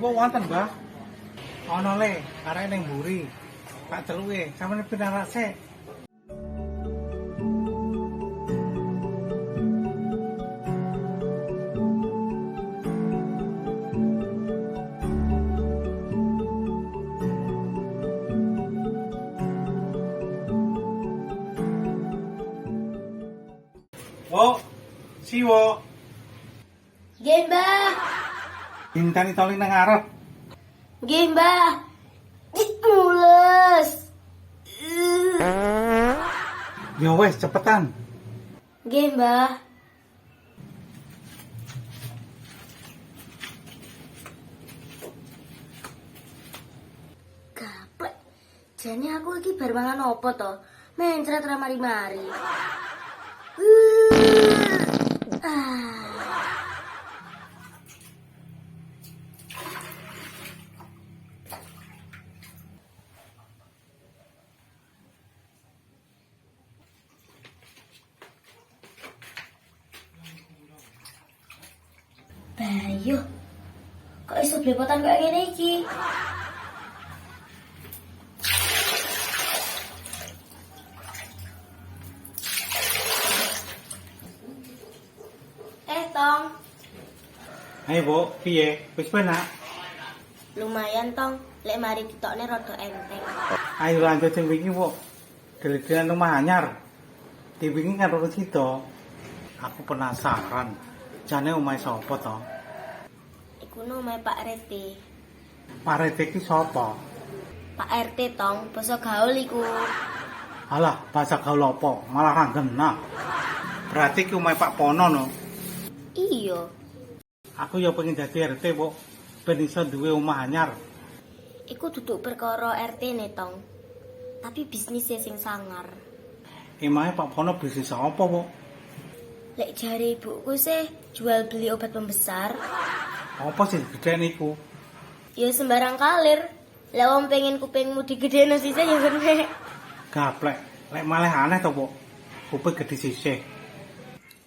Ibu wonten, Mbah. Ana le, arek ning mburi. Tak celuke, sampeyan pindah rase. Wo, siwo. Nggih, Mbah. Dintani toli nang ngarep. Nggih, Mbah. Mules. Ya wes, cepetan. Nggih, Mbah. Gaplek. Jane aku iki bar mangan apa to? Mencret ra mari-mari. Ah. Bayu, kok iso blepotan kayak ngene iki? Tong. Ayo, Bu, piye? Wis penak. Lumayan, Tong. Lek mari ditokne rada enteng. Ayo lanjut sing wingi, Bu. Delegan rumah anyar. Di wingi kan urut sida. Aku penasaran. Jane omahe sapa to? Iku omahe Pak Rete. Pak Rete ki sapa? Pak RT, Tong. Basa gaul iku. Alah, bahasa gaul apa? Malah ra genah. Berarti ki omahe Pak Pono no. Iya. Aku ya pengen dadi RT, Bu. Ben iso duwe omah anyar. Iku duduk perkara RT ne, Tong. Tapi bisnisnya sing sangar. Emahe Pak Pono bisnis apa, Bu? Lek jare ibuku sih jual beli obat pembesar. Apa sih gede niku? Ya sembarang kalir. Lek wong pengen kupingmu digedheno sisih ya kene. Gaplek. Lek malah aneh to, Bu. Kuping gede sisih.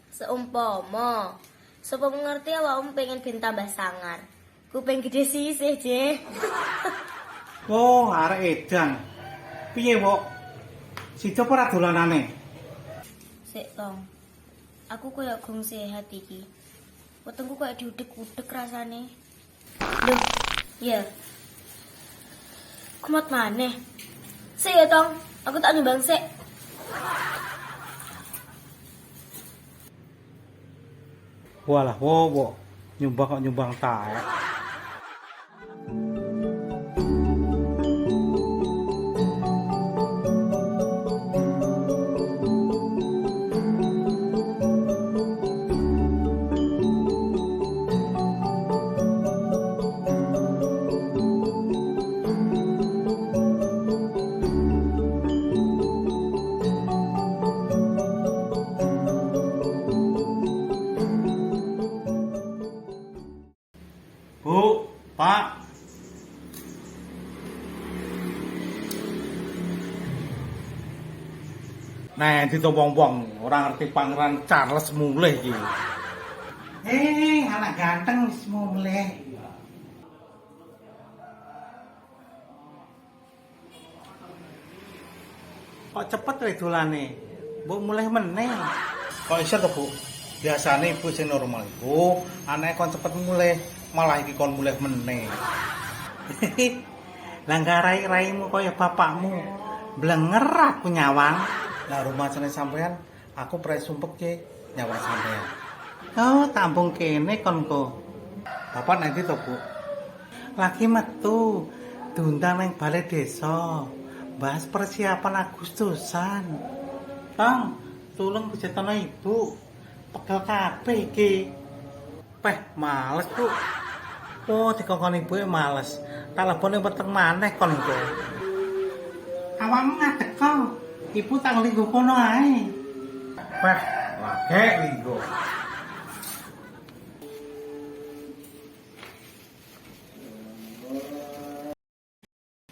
Seumpama sapa mengerti awakmu pengen ben tambah sangar. Kuping gede sisih, Je. Oh, arek edan. Piye, Bu? Sida ora dolanane? Sik, Tong. Aku koyo gong sehat iki. Wetengku koyo diudek-udek rasane. Loh, ya. Kumat maneh. Sik ya, Tong. Aku tak nyumbang sik. Walah, wo. Nyumbang kok nyumbang taek. Bu, Pak. Nah, itu wong-wong ora ngerti Pangeran Charles mulih iki. Anak ganteng wis mulih. Kok cepet wae dolane? Mbok mulih meneh. Kok iso to, Bu? Biasane ibu sing normal iku anake kon cepet mulih, malah iki kon mulih meneh. Lah ngarai-raimu kaya bapakmu. Blenger aku nyawang. Lah rumah sampean aku pre sumpek ke nyawang sampean. Oh, tampung kene kon ko. Bapak nanti to, Bu. Lagi metu diundang nang balai desa. Bahas persiapan Agustusan. Tong, tulung bujetono ibu. Pegel kabeh iki. Peh, males, Bu. Oh, dikongkon ibu males. Tak lebone weteng maneh kon iku. Awakmu ngadeg kok. Ibu tak linggo kono ae. Peh, lage linggo.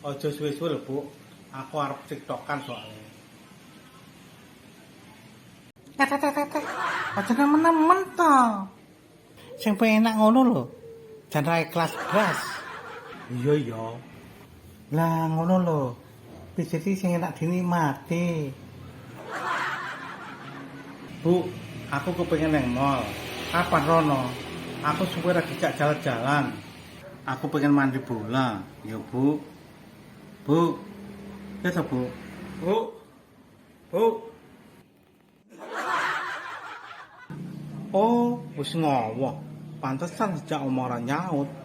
Ojo suwe-suwe lho, Bu. Aku arep tiktokan soalnya. Aja nemen-nemen to. Sing penak ngono lho. Jan ra ikhlas blas. Iya ya. Lah ngono lho. Pijet iki sing enak dinikmati. Bu, aku kepengen nang mall. Kapan rono? Aku suwe lagi gak jalan-jalan. Aku pengen mandi bola. Ya, Bu. Bu. Ya, toh, Bu. Bu. Bu. Oh, wis ngowo. Pantesan sejak omong ora nyaut.